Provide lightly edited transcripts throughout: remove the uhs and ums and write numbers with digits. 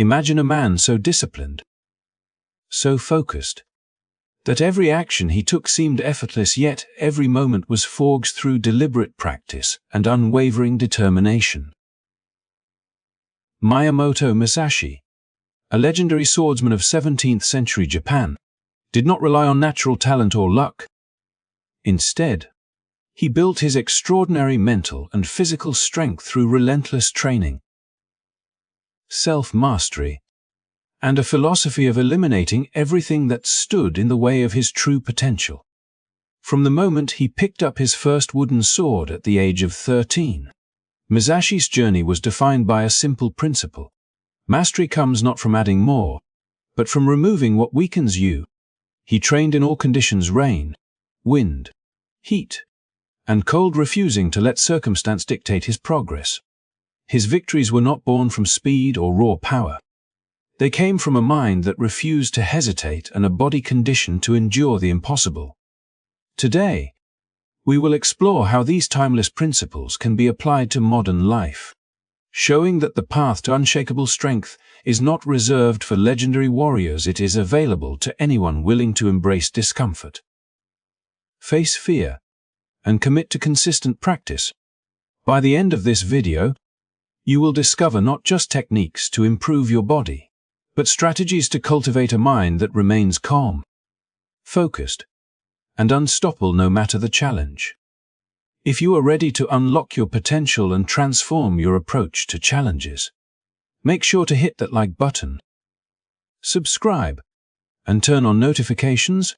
Imagine a man so disciplined, so focused, that every action he took seemed effortless, yet every moment was forged through deliberate practice and unwavering determination. Miyamoto Musashi, a legendary swordsman of 17th century Japan, did not rely on natural talent or luck. Instead, he built his extraordinary mental and physical strength through relentless training, self-mastery, and a philosophy of eliminating everything that stood in the way of his true potential. From the moment he picked up his first wooden sword at the age of 13, Musashi's journey was defined by a simple principle. Mastery comes not from adding more, but from removing what weakens you. He trained in all conditions: rain, wind, heat, and cold, refusing to let circumstance dictate his progress. His victories were not born from speed or raw power. They came from a mind that refused to hesitate and a body conditioned to endure the impossible. Today, we will explore how these timeless principles can be applied to modern life, showing that the path to unshakable strength is not reserved for legendary warriors. It is available to anyone willing to embrace discomfort, face fear, and commit to consistent practice. By the end of this video, you will discover not just techniques to improve your body, but strategies to cultivate a mind that remains calm, focused, and unstoppable no matter the challenge. If you are ready to unlock your potential and transform your approach to challenges, make sure to hit that like button, subscribe, and turn on notifications.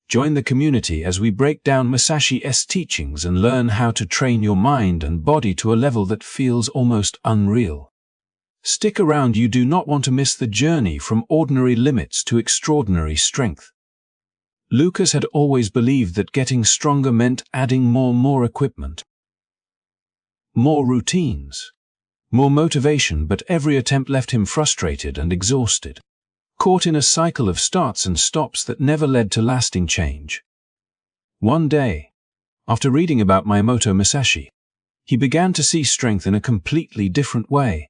Join the community as we break down Musashi's teachings and learn how to train your mind and body to a level that feels almost unreal. Stick around, you do not want to miss the journey from ordinary limits to extraordinary strength. Lucas had always believed that getting stronger meant adding more equipment, more routines, more motivation, but every attempt left him frustrated and exhausted, caught in a cycle of starts and stops that never led to lasting change. One day, after reading about Miyamoto Musashi, he began to see strength in a completely different way.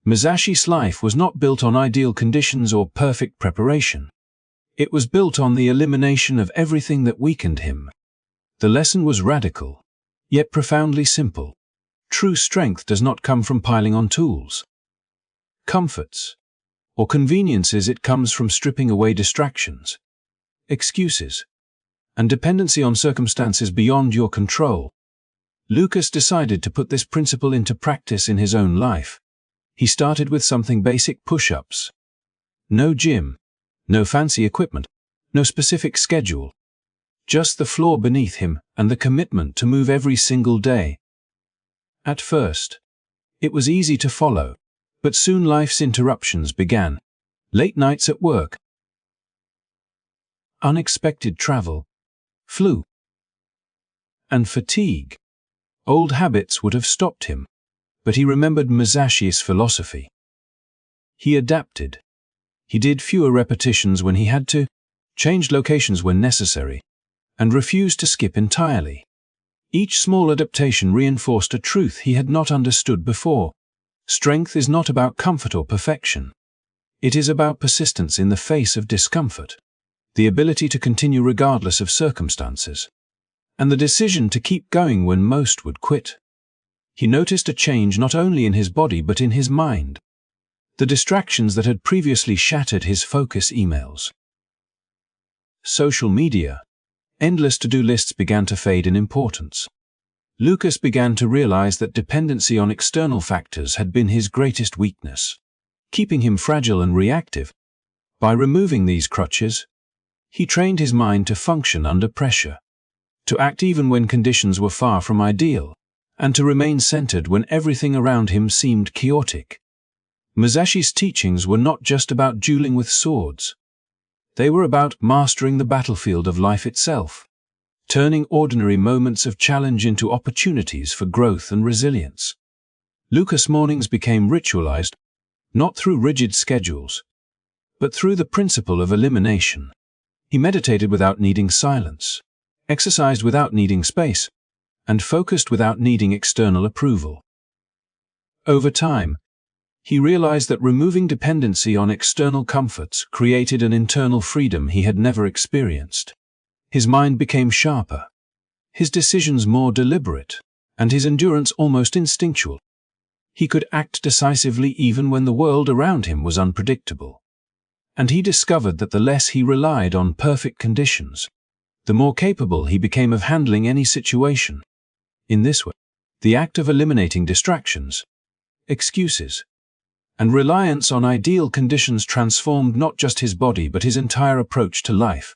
Musashi's life was not built on ideal conditions or perfect preparation. It was built on the elimination of everything that weakened him. The lesson was radical, yet profoundly simple. True strength does not come from piling on tools, comforts, or conveniences. It comes from stripping away distractions, excuses, and dependency on circumstances beyond your control. Lucas decided to put this principle into practice in his own life. He started with something basic: push-ups. No gym, no fancy equipment, no specific schedule. Just the floor beneath him and the commitment to move every single day. At first, it was easy to follow, but soon life's interruptions began. Late nights at work, unexpected travel, flu, and fatigue. Old habits would have stopped him, but he remembered Musashi's philosophy. He adapted. He did fewer repetitions when he had to, changed locations when necessary, and refused to skip entirely. Each small adaptation reinforced a truth he had not understood before. Strength is not about comfort or perfection. It is about persistence in the face of discomfort, the ability to continue regardless of circumstances, and the decision to keep going when most would quit. He noticed a change not only in his body but in his mind. The distractions that had previously shattered his focus, emails, social media, endless to-do lists, began to fade in importance. Lucas began to realize that dependency on external factors had been his greatest weakness, keeping him fragile and reactive. By removing these crutches, he trained his mind to function under pressure, to act even when conditions were far from ideal, and to remain centered when everything around him seemed chaotic. Musashi's teachings were not just about dueling with swords. They were about mastering the battlefield of life itself, turning ordinary moments of challenge into opportunities for growth and resilience. Lucas' mornings became ritualized, not through rigid schedules, but through the principle of elimination. He meditated without needing silence, exercised without needing space, and focused without needing external approval. Over time, He realized that removing dependency on external comforts created an internal freedom he had never experienced. His mind became sharper, his decisions more deliberate, and his endurance almost instinctual. He could act decisively even when the world around him was unpredictable. And he discovered that the less he relied on perfect conditions, the more capable he became of handling any situation. In this way, the act of eliminating distractions, excuses, and reliance on ideal conditions transformed not just his body but his entire approach to life,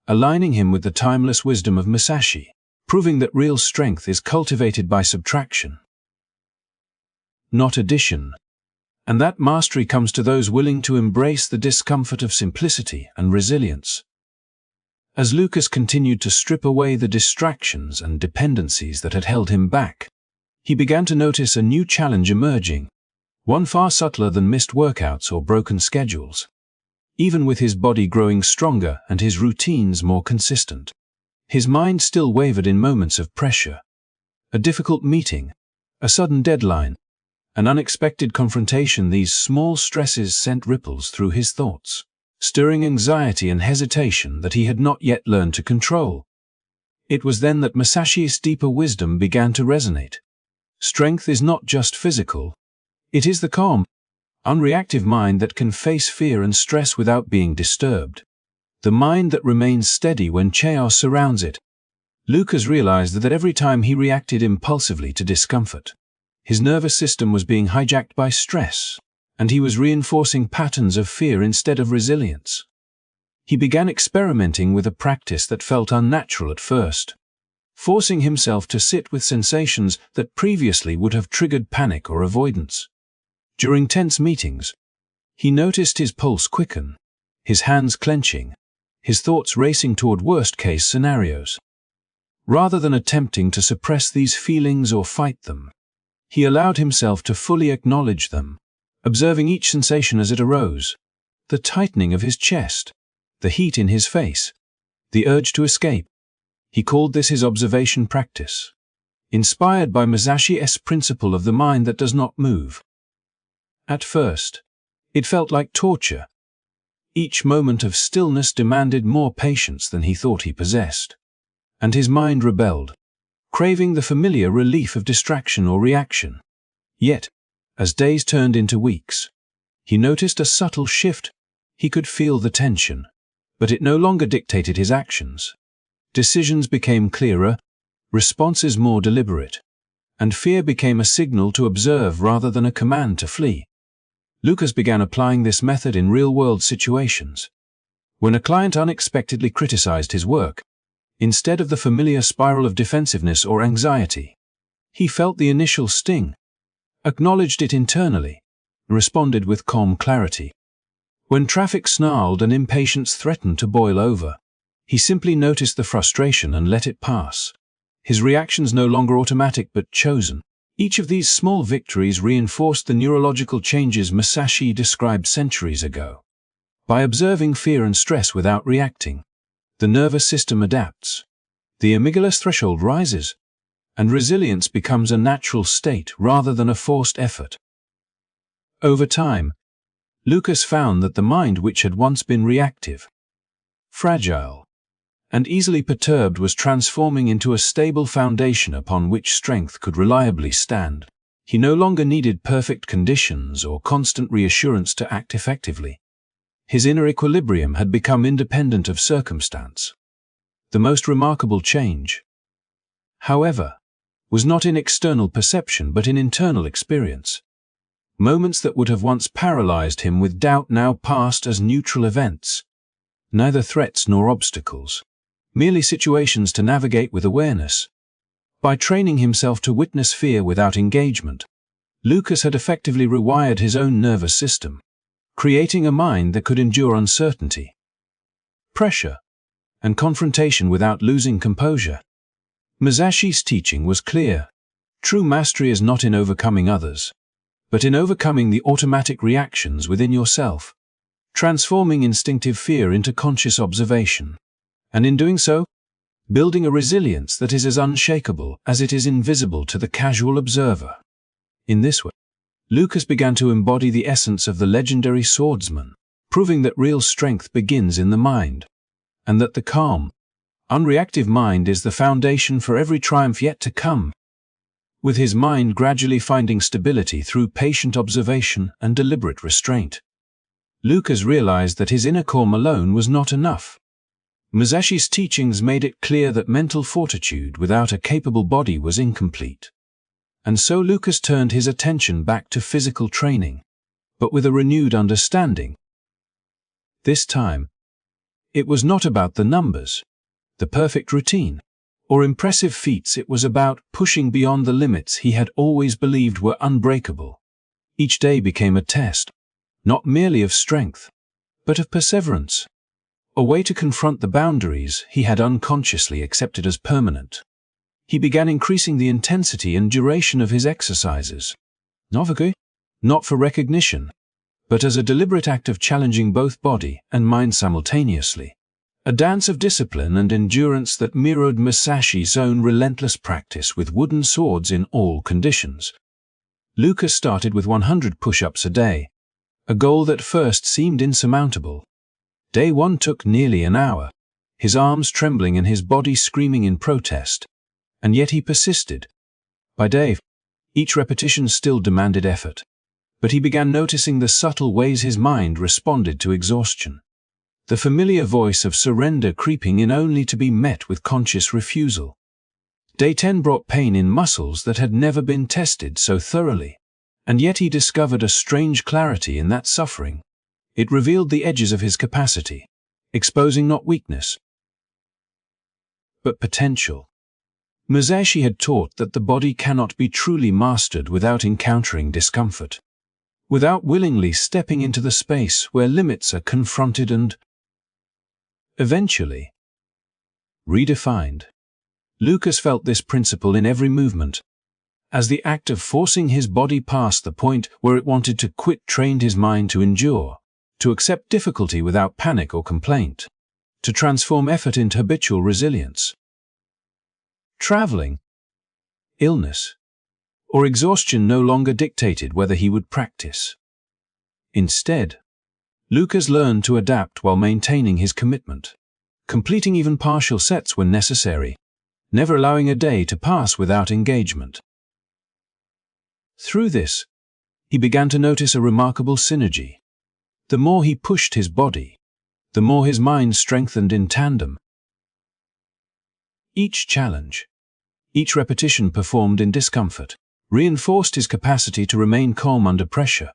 aligning him with the timeless wisdom of Musashi, proving that real strength is cultivated by subtraction, not addition, and that mastery comes to those willing to embrace the discomfort of simplicity and resilience. As Lucas continued to strip away the distractions and dependencies that had held him back, he began to notice a new challenge emerging, one far subtler than missed workouts or broken schedules. Even with his body growing stronger and his routines more consistent, his mind still wavered in moments of pressure. A difficult meeting, a sudden deadline, an unexpected confrontation. These small stresses sent ripples through his thoughts, stirring anxiety and hesitation that he had not yet learned to control. It was then that Musashi's deeper wisdom began to resonate. Strength is not just physical. It is the calm, unreactive mind that can face fear and stress without being disturbed. The mind that remains steady when chaos surrounds it. Lucas realized that every time he reacted impulsively to discomfort, his nervous system was being hijacked by stress, and he was reinforcing patterns of fear instead of resilience. He began experimenting with a practice that felt unnatural at first, forcing himself to sit with sensations that previously would have triggered panic or avoidance. During tense meetings, he noticed his pulse quicken, his hands clenching, his thoughts racing toward worst-case scenarios. Rather than attempting to suppress these feelings or fight them, he allowed himself to fully acknowledge them, observing each sensation as it arose: the tightening of his chest, the heat in his face, the urge to escape. He called this his observation practice, inspired by Musashi's principle of the mind that does not move. At first, it felt like torture. Each moment of stillness demanded more patience than he thought he possessed, and his mind rebelled, craving the familiar relief of distraction or reaction. Yet, as days turned into weeks, he noticed a subtle shift. He could feel the tension, but it no longer dictated his actions. Decisions became clearer, responses more deliberate, and fear became a signal to observe rather than a command to flee. Lucas began applying this method in real-world situations. When a client unexpectedly criticized his work, instead of the familiar spiral of defensiveness or anxiety, he felt the initial sting, acknowledged it internally, and responded with calm clarity. When traffic snarled and impatience threatened to boil over, he simply noticed the frustration and let it pass. His reactions no longer automatic but chosen. Each of these small victories reinforced the neurological changes Musashi described centuries ago. By observing fear and stress without reacting, the nervous system adapts, the amygdala's threshold rises, and resilience becomes a natural state rather than a forced effort. Over time, Lucas found that the mind, which had once been reactive, fragile, and easily perturbed, was transforming into a stable foundation upon which strength could reliably stand. He no longer needed perfect conditions or constant reassurance to act effectively. His inner equilibrium had become independent of circumstance. The most remarkable change, however, was not in external perception but in internal experience. Moments that would have once paralyzed him with doubt now passed as neutral events, neither threats nor obstacles, merely situations to navigate with awareness. By training himself to witness fear without engagement, Lucas had effectively rewired his own nervous system, creating a mind that could endure uncertainty, pressure, and confrontation without losing composure. Musashi's teaching was clear. True mastery is not in overcoming others, but in overcoming the automatic reactions within yourself, transforming instinctive fear into conscious observation, and in doing so, building a resilience that is as unshakable as it is invisible to the casual observer. In this way, Lucas began to embody the essence of the legendary swordsman, proving that real strength begins in the mind, and that the calm, unreactive mind is the foundation for every triumph yet to come. With his mind gradually finding stability through patient observation and deliberate restraint, Lucas realized that his inner calm alone was not enough. Musashi's teachings made it clear that mental fortitude without a capable body was incomplete. And so Lucas turned his attention back to physical training, but with a renewed understanding. This time, it was not about the numbers, the perfect routine, or impressive feats. It was about pushing beyond the limits he had always believed were unbreakable. Each day became a test, not merely of strength, but of perseverance, a way to confront the boundaries he had unconsciously accepted as permanent. He began increasing the intensity and duration of his exercises, not for recognition, but as a deliberate act of challenging both body and mind simultaneously. A dance of discipline and endurance that mirrored Musashi's own relentless practice with wooden swords in all conditions. Lucas started with 100 push-ups a day, a goal that first seemed insurmountable. Day 1 took nearly an hour, his arms trembling and his body screaming in protest. And yet he persisted. By day 4, each repetition still demanded effort, but he began noticing the subtle ways his mind responded to exhaustion. The familiar voice of surrender creeping in only to be met with conscious refusal. Day 10 brought pain in muscles that had never been tested so thoroughly, and yet he discovered a strange clarity in that suffering. It revealed the edges of his capacity, exposing not weakness, but potential. Musashi had taught that the body cannot be truly mastered without encountering discomfort, without willingly stepping into the space where limits are confronted and, eventually, redefined. Lucas felt this principle in every movement, as the act of forcing his body past the point where it wanted to quit trained his mind to endure, to accept difficulty without panic or complaint, to transform effort into habitual resilience. Traveling, illness, or exhaustion no longer dictated whether he would practice. Instead, Lucas learned to adapt while maintaining his commitment, completing even partial sets when necessary, never allowing a day to pass without engagement. Through this, he began to notice a remarkable synergy. The more he pushed his body, the more his mind strengthened in tandem. Each challenge, each repetition performed in discomfort, reinforced his capacity to remain calm under pressure,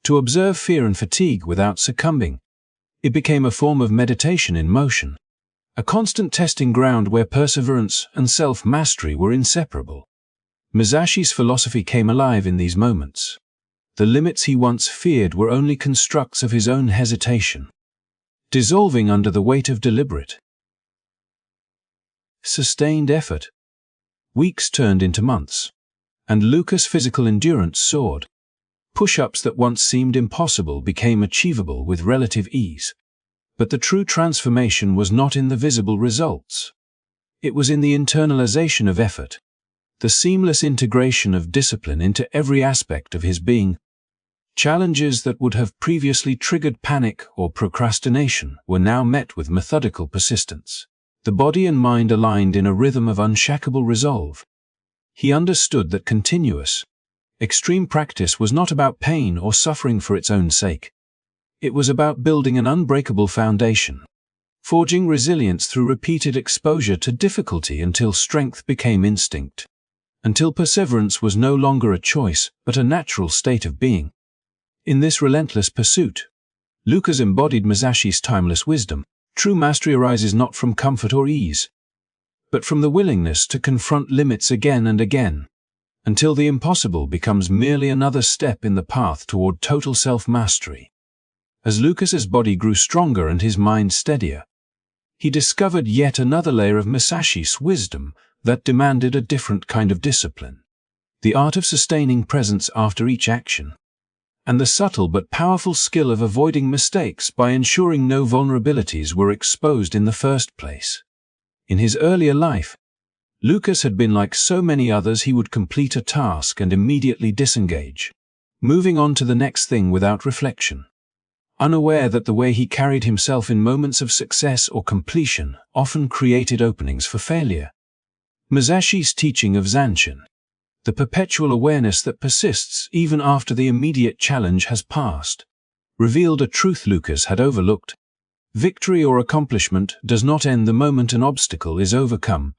to observe fear and fatigue without succumbing. It became a form of meditation in motion, a constant testing ground where perseverance and self-mastery were inseparable. Musashi's philosophy came alive in these moments. The limits he once feared were only constructs of his own hesitation, dissolving under the weight of deliberate, sustained effort. Weeks turned into months, and Lucas' physical endurance soared. Push-ups that once seemed impossible became achievable with relative ease. But the true transformation was not in the visible results. It was in the internalization of effort, the seamless integration of discipline into every aspect of his being. Challenges that would have previously triggered panic or procrastination were now met with methodical persistence. The body and mind aligned in a rhythm of unshakable resolve. He understood that continuous, extreme practice was not about pain or suffering for its own sake. It was about building an unbreakable foundation, forging resilience through repeated exposure to difficulty until strength became instinct, until perseverance was no longer a choice but a natural state of being. In this relentless pursuit, Lucas embodied Musashi's timeless wisdom. True mastery arises not from comfort or ease, but from the willingness to confront limits again and again, until the impossible becomes merely another step in the path toward total self-mastery. As Lucas's body grew stronger and his mind steadier, he discovered yet another layer of Musashi's wisdom that demanded a different kind of discipline. The art of sustaining presence after each action, and the subtle but powerful skill of avoiding mistakes by ensuring no vulnerabilities were exposed in the first place. In his earlier life, Lucas had been like so many others. He would complete a task and immediately disengage, moving on to the next thing without reflection, unaware that the way he carried himself in moments of success or completion often created openings for failure. Musashi's teaching of Zanshin, the perpetual awareness that persists even after the immediate challenge has passed, revealed a truth Lucas had overlooked. Victory or accomplishment does not end the moment an obstacle is overcome.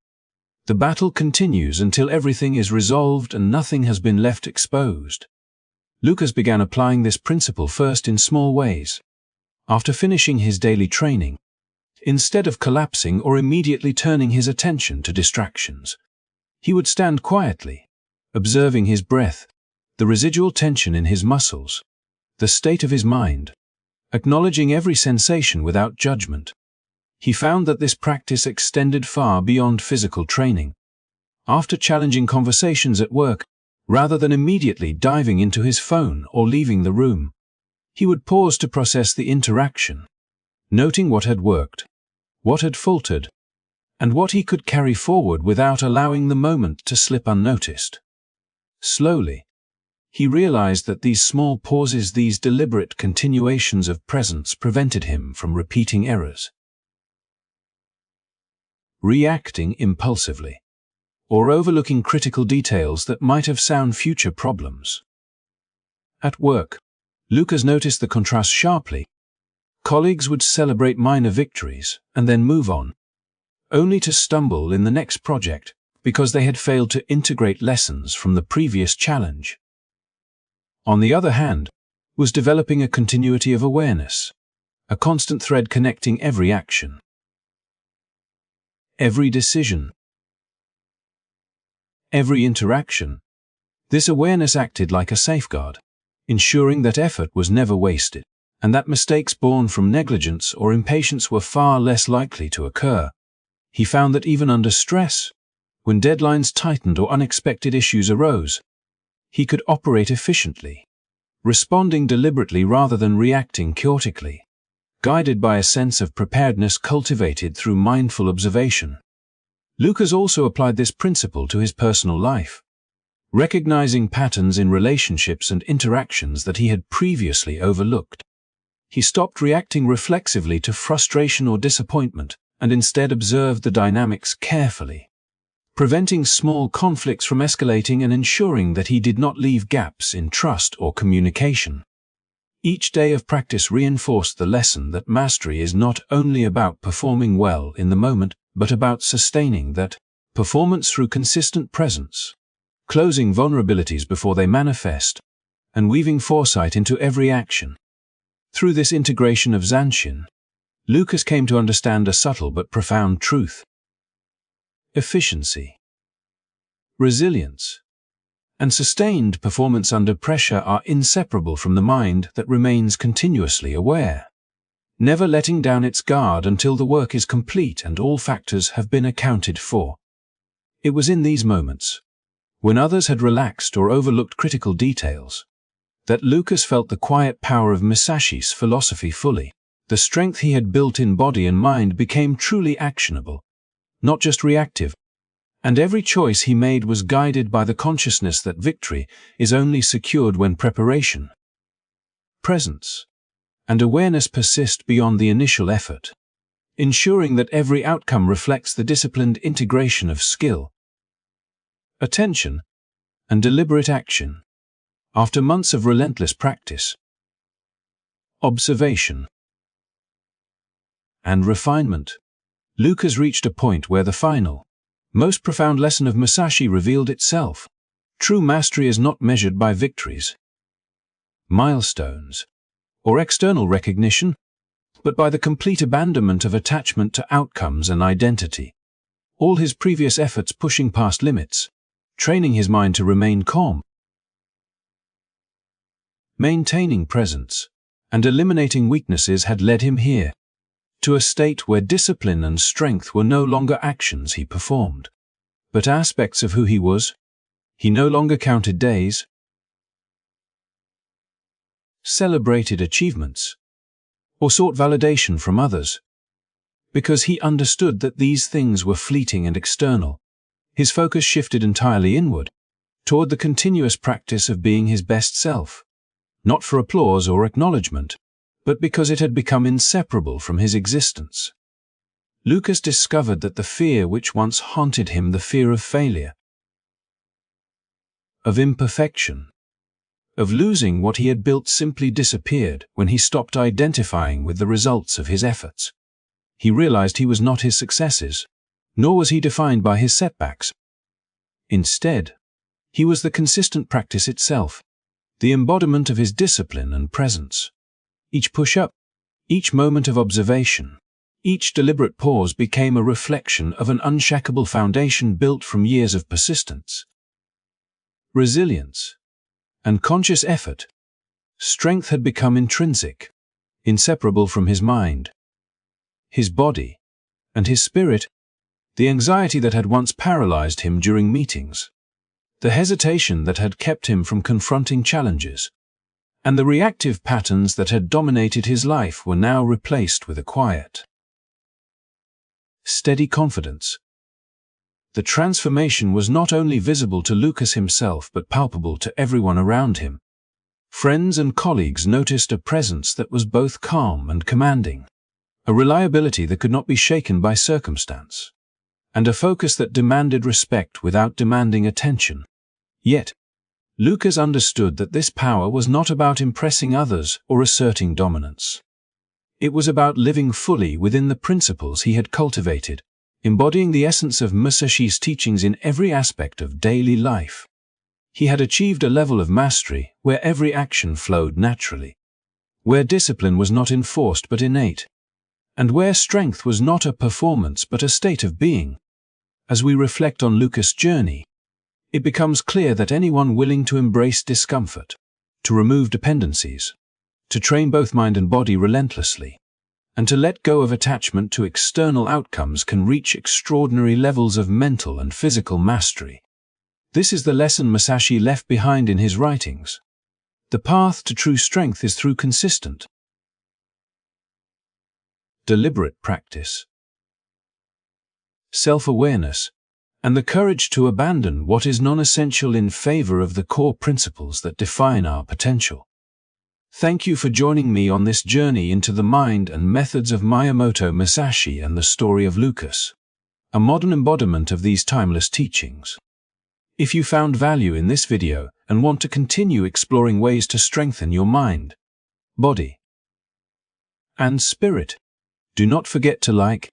The battle continues until everything is resolved and nothing has been left exposed. Lucas began applying this principle first in small ways. After finishing his daily training, instead of collapsing or immediately turning his attention to distractions, he would stand quietly, observing his breath, the residual tension in his muscles, the state of his mind, acknowledging every sensation without judgment. He found that this practice extended far beyond physical training. After challenging conversations at work, rather than immediately diving into his phone or leaving the room, he would pause to process the interaction, noting what had worked, what had faltered, and what he could carry forward without allowing the moment to slip unnoticed. Slowly, he realized that these small pauses, these deliberate continuations of presence, prevented him from repeating errors, reacting impulsively, or overlooking critical details that might have sound future problems. At work, Lucas noticed the contrast sharply. Colleagues would celebrate minor victories and then move on, only to stumble in the next project because they had failed to integrate lessons from the previous challenge. On the other hand, was developing a continuity of awareness, a constant thread connecting every action, every decision, every interaction. This awareness acted like a safeguard, ensuring that effort was never wasted, and that mistakes born from negligence or impatience were far less likely to occur. He found that even under stress, when deadlines tightened or unexpected issues arose, he could operate efficiently, responding deliberately rather than reacting chaotically, guided by a sense of preparedness cultivated through mindful observation. Lucas also applied this principle to his personal life, recognizing patterns in relationships and interactions that he had previously overlooked. He stopped reacting reflexively to frustration or disappointment and instead observed the dynamics carefully, preventing small conflicts from escalating and ensuring that he did not leave gaps in trust or communication. Each day of practice reinforced the lesson that mastery is not only about performing well in the moment, but about sustaining that performance through consistent presence, closing vulnerabilities before they manifest, and weaving foresight into every action. Through this integration of Zanshin, Lucas came to understand a subtle but profound truth. Efficiency, resilience, and sustained performance under pressure are inseparable from the mind that remains continuously aware, never letting down its guard until the work is complete and all factors have been accounted for. It was in these moments, when others had relaxed or overlooked critical details, that Lucas felt the quiet power of Musashi's philosophy fully. The strength he had built in body and mind became truly actionable, not just reactive, and every choice he made was guided by the consciousness that victory is only secured when preparation, presence, and awareness persist beyond the initial effort, ensuring that every outcome reflects the disciplined integration of skill, attention, and deliberate action. After months of relentless practice, observation, and refinement, Lucas reached a point where the final, most profound lesson of Musashi revealed itself. True mastery is not measured by victories, milestones, or external recognition, but by the complete abandonment of attachment to outcomes and identity. All his previous efforts pushing past limits, training his mind to remain calm, maintaining presence, and eliminating weaknesses had led him here, to a state where discipline and strength were no longer actions he performed, but aspects of who he was. He no longer counted days, celebrated achievements, or sought validation from others, because he understood that these things were fleeting and external. His focus shifted entirely inward, toward the continuous practice of being his best self. not for applause or acknowledgement, but because it had become inseparable from his existence. Lucas discovered that the fear which once haunted him, the fear of failure, of imperfection, of losing what he had built, simply disappeared when he stopped identifying with the results of his efforts. He realized he was not his successes, nor was he defined by his setbacks. Instead, he was the consistent practice itself, the embodiment of his discipline and presence. Each push-up, each moment of observation, each deliberate pause became a reflection of an unshakable foundation built from years of persistence, resilience, and conscious effort. Strength had become intrinsic, inseparable from his mind, his body, and his spirit. The anxiety that had once paralyzed him during meetings, the hesitation that had kept him from confronting challenges, and the reactive patterns that had dominated his life were now replaced with a quiet, steady confidence. The transformation was not only visible to Lucas himself but palpable to everyone around him. Friends and colleagues noticed a presence that was both calm and commanding, a reliability that could not be shaken by circumstance, and a focus that demanded respect without demanding attention. Yet, Lucas understood that this power was not about impressing others or asserting dominance. It was about living fully within the principles he had cultivated, embodying the essence of Musashi's teachings in every aspect of daily life. He had achieved a level of mastery where every action flowed naturally, where discipline was not enforced but innate, and where strength was not a performance but a state of being. As we reflect on Lucas' journey, it becomes clear that anyone willing to embrace discomfort, to remove dependencies, to train both mind and body relentlessly, and to let go of attachment to external outcomes can reach extraordinary levels of mental and physical mastery. This is the lesson Musashi left behind in his writings. The path to true strength is through consistent, deliberate practice, self-awareness, and the courage to abandon what is non-essential in favor of the core principles that define our potential. Thank you for joining me on this journey into the mind and methods of Miyamoto Musashi and the story of Lucas, a modern embodiment of these timeless teachings. If you found value in this video and want to continue exploring ways to strengthen your mind, body, and spirit, do not forget to like,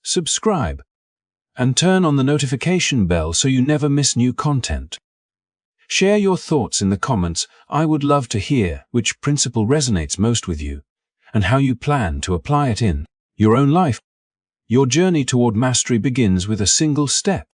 subscribe, and turn on the notification bell so you never miss new content. Share your thoughts in the comments. I would love to hear which principle resonates most with you, and how you plan to apply it in your own life. Your journey toward mastery begins with a single step.